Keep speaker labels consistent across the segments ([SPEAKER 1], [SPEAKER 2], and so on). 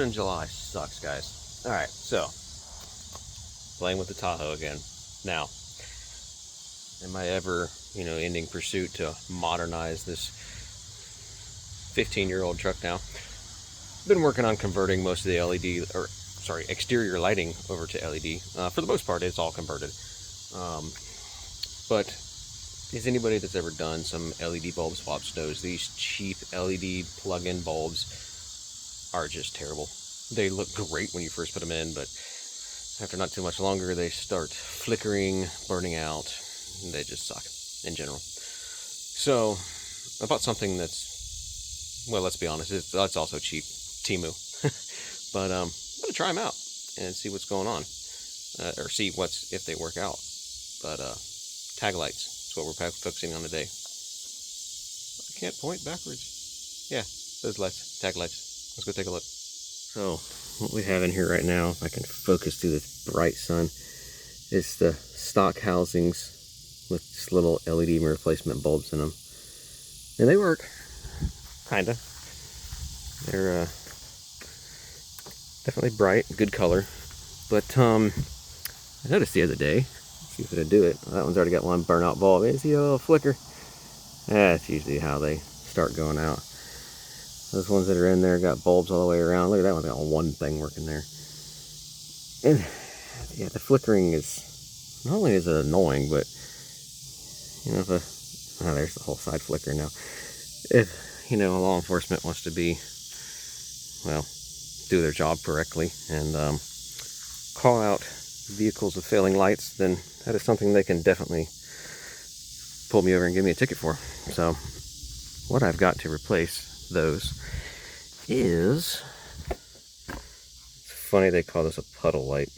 [SPEAKER 1] Florida in July sucks, guys. Alright, so, playing with the Tahoe again. Now, in my ever-ending pursuit to modernize this 15-year-old truck now, been working on converting most of the exterior lighting over to LED. For the most part, it's all converted. But is anybody that's ever done some LED bulb swaps knows these cheap LED plug-in bulbs are just terrible. They look great when you first put them in, but after not too much longer, they start flickering, burning out, and they just suck in general. So I bought something that's, well, let's be honest, that's also cheap. TEMU. But I'm gonna try them out and see what's going on, or see if they work out. But tag lights is what we're focusing on today. I can't point backwards. Yeah, those lights, tag lights. Let's go take a look. So what we have in here right now, if I can focus through this bright sun, is the stock housings with just little LED replacement bulbs in them, and they work, kinda. They're definitely bright, good color. But I noticed the other day, see if it'll do it. That one's already got one burnout bulb. You see a little flicker? That's usually how they start going out. Those ones that are in there got bulbs all the way around. Look at that one, got one thing working there. And yeah, the flickering is, not only is it annoying, but you know, there's the whole side flicker now. If, law enforcement wants to be, well, do their job correctly and call out vehicles with failing lights, then that is something they can definitely pull me over and give me a ticket for. So what I've got to replace those is, it's funny they call this a puddle light.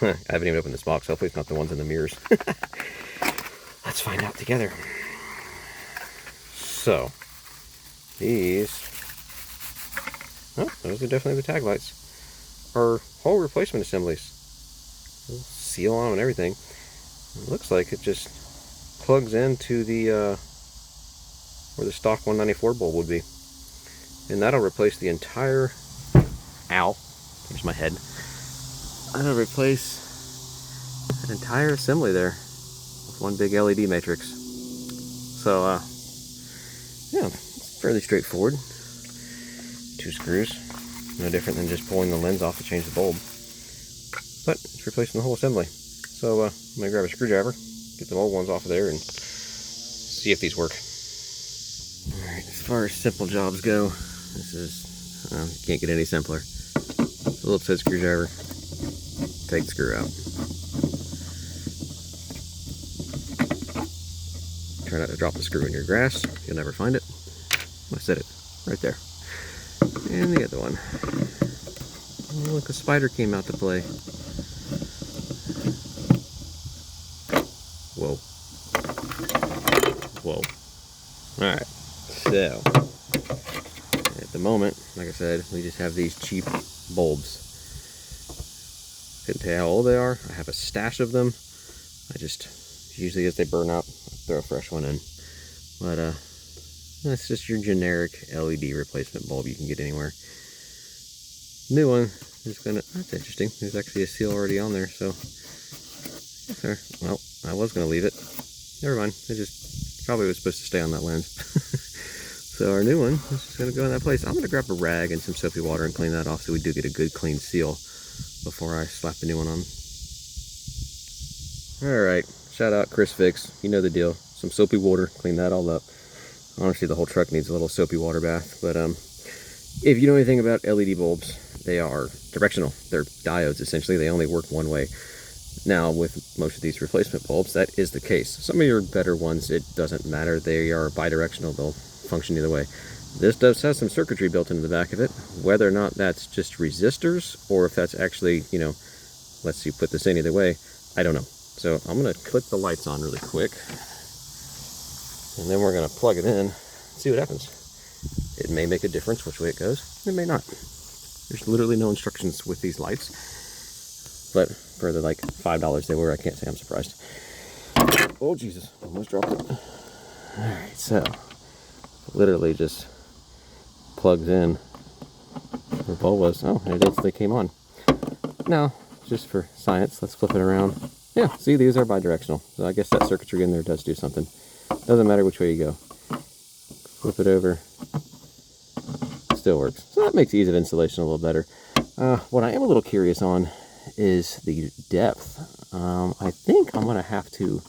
[SPEAKER 1] I haven't even opened this box. Hopefully it's not the ones in the mirrors. Let's find out together. So these, oh, those are definitely the tag lights. Are whole replacement assemblies. Seal on them and everything. It looks like it just plugs into the where the stock 194 bulb would be, and that'll replace the entire. Ow! There's my head. That'll replace an entire assembly there with one big LED matrix. So yeah, it's fairly straightforward. 2 screws. No different than just pulling the lens off to change the bulb. But it's replacing the whole assembly. So I'm going to grab a screwdriver, get the old ones off of there, and see if these work. Alright, as far as simple jobs go, this is, you can't get any simpler. A little set screwdriver, take the screw out. Try not to drop the screw in your grass, you'll never find it. I said it, right there. And the other one. Oh, look, a spider came out to play. Whoa. Whoa. Alright, so at the moment, like I said, we just have these cheap bulbs. Couldn't tell you how old they are. I have a stash of them. I just, usually as they burn out, I throw a fresh one in. But that's just your generic LED replacement bulb you can get anywhere. New one is gonna, that's interesting. There's actually a seal already on there, so. Well, I was gonna leave it. Never mind. It just probably was supposed to stay on that lens. So our new one is just gonna go in that place. I'm gonna grab a rag and some soapy water and clean that off so we do get a good clean seal before I slap the new one on. Alright, shout out Chris Fix. You know the deal. Some soapy water, clean that all up. Honestly, the whole truck needs a little soapy water bath, but if you know anything about LED bulbs, they are directional. They're diodes, essentially. They only work one way. Now, with most of these replacement bulbs, that is the case. Some of your better ones, it doesn't matter. They are bidirectional. They'll function either way. This does have some circuitry built into the back of it. Whether or not that's just resistors, or if that's actually, lets you put this in either way, I don't know. So I'm going to click the lights on really quick. And then we're going to plug it in, see what happens. It may make a difference which way it goes. It may not. There's literally no instructions with these lights. But for the like $5 they were, I can't say I'm surprised. Oh Jesus, almost dropped it. Alright, so literally just plugs in the bulb was. Oh, there it is. They came on. Now, just for science, let's flip it around. Yeah, see, these are bidirectional. So I guess that circuitry in there does do something. Doesn't matter which way you go. Flip it over. Still works. So that makes ease of installation a little better. What I am a little curious on is the depth. I think I'm going to have to,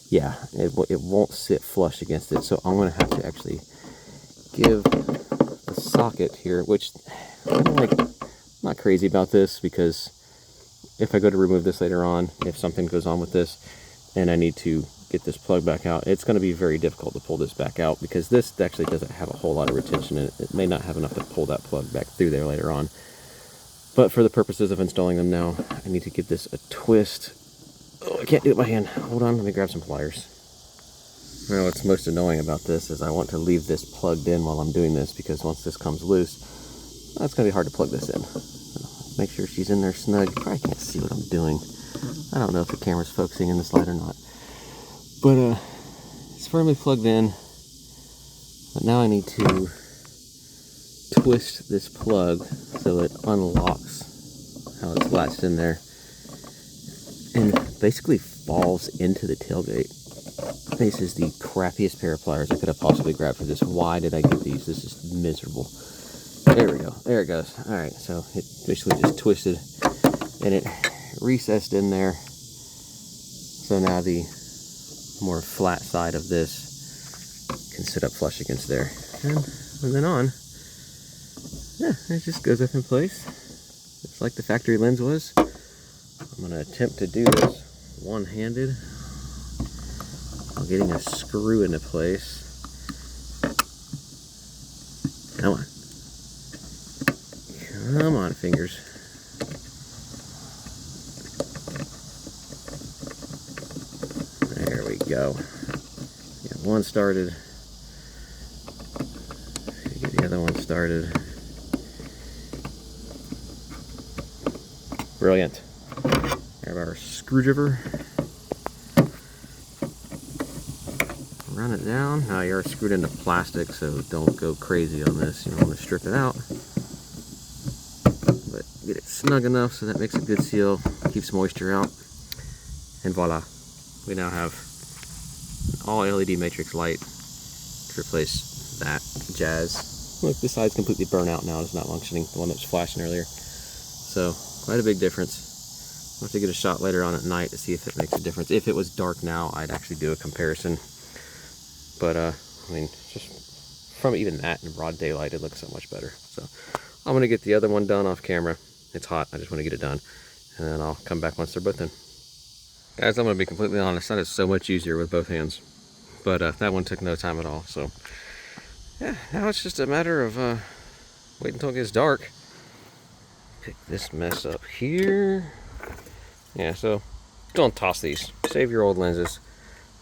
[SPEAKER 1] yeah, it won't sit flush against it. So I'm going to have to actually give the socket here, which I'm like not crazy about this, because if I go to remove this later on, if something goes on with this and I need to get this plug back out, it's going to be very difficult to pull this back out, because this actually doesn't have a whole lot of retention in it. It may not have enough to pull that plug back through there later on. But for the purposes of installing them now, I need to give this a twist. Oh, I can't do it by hand. Hold on, let me grab some pliers. Now, what's most annoying about this is I want to leave this plugged in while I'm doing this, because once this comes loose, it's going to be hard to plug this in. So make sure she's in there snug. You probably can't see what I'm doing. I don't know if the camera's focusing in this light or not. But it's firmly plugged in. But now I need to twist this plug so it unlocks how it's latched in there and basically falls into the tailgate. This is the crappiest pair of pliers I could have possibly grabbed for this. Why did I get these? This is miserable. There we go. There it goes. Alright, so it basically just twisted and it recessed in there. So now the more flat side of this can sit up flush against there. And from then on, yeah, it just goes up in place. Just like the factory lens was. I'm going to attempt to do this one-handed while getting a screw into place. Come on. Come on, fingers. There we go. Get one started. Get the other one started. Brilliant. Grab our screwdriver. Run it down. Now you're screwed into plastic, so don't go crazy on this. You don't want to strip it out. But get it snug enough so that makes a good seal, keeps moisture out. And voila. We now have an all LED matrix light to replace that jazz. Look, this side's completely burnt out now. It's not functioning, the one that was flashing earlier. So, quite a big difference. I'll have to get a shot later on at night to see if it makes a difference. If it was dark now, I'd actually do a comparison. But, I mean, just from even that in broad daylight, it looks so much better. So, I'm going to get the other one done off camera. It's hot. I just want to get it done. And then I'll come back once they're both in. Guys, I'm going to be completely honest. That is so much easier with both hands. But that one took no time at all. So, yeah, now it's just a matter of waiting until it gets dark. Pick this mess up here. Yeah, so don't toss these. Save your old lenses.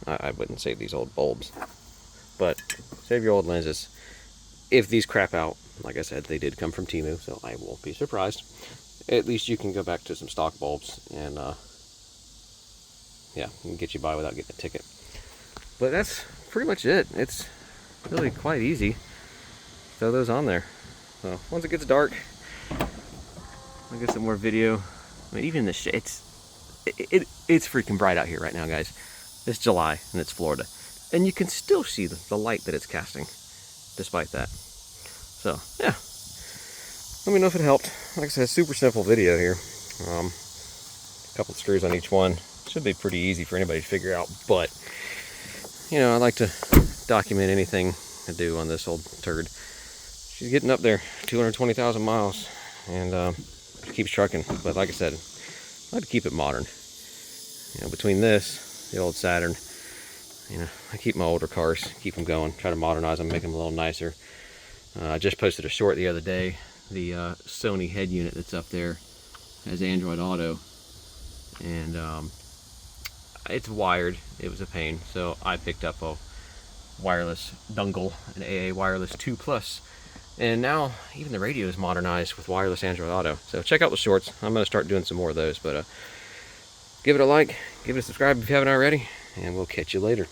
[SPEAKER 1] I wouldn't save these old bulbs. But save your old lenses. If these crap out, like I said, they did come from TEMU, so I won't be surprised. At least you can go back to some stock bulbs and yeah, can get you by without getting a ticket. But that's pretty much it. It's really quite easy. Throw those on there. So once it gets dark, I'll get some more video. I mean, even the it's freaking bright out here right now, guys. It's July and it's Florida, and you can still see the light that it's casting, despite that. So yeah, let me know if it helped. Like I said, super simple video here. A couple screws on each one. Should be pretty easy for anybody to figure out, but you know, I like to document anything I do on this old turd. She's getting up there, 220,000 miles, and she keeps trucking. But like I said, I like to keep it modern. You know, between this, the old Saturn, you know, I keep my older cars, keep them going, try to modernize them, make them a little nicer. I just posted a short the other day. The Sony head unit that's up there has Android Auto, and it's wired. It was a pain, so I picked up a wireless dongle, an AA Wireless 2 Plus, and now even the radio is modernized with wireless Android Auto. So check out the shorts. I'm going to start doing some more of those, but give it a like, give it a subscribe if you haven't already, and we'll catch you later.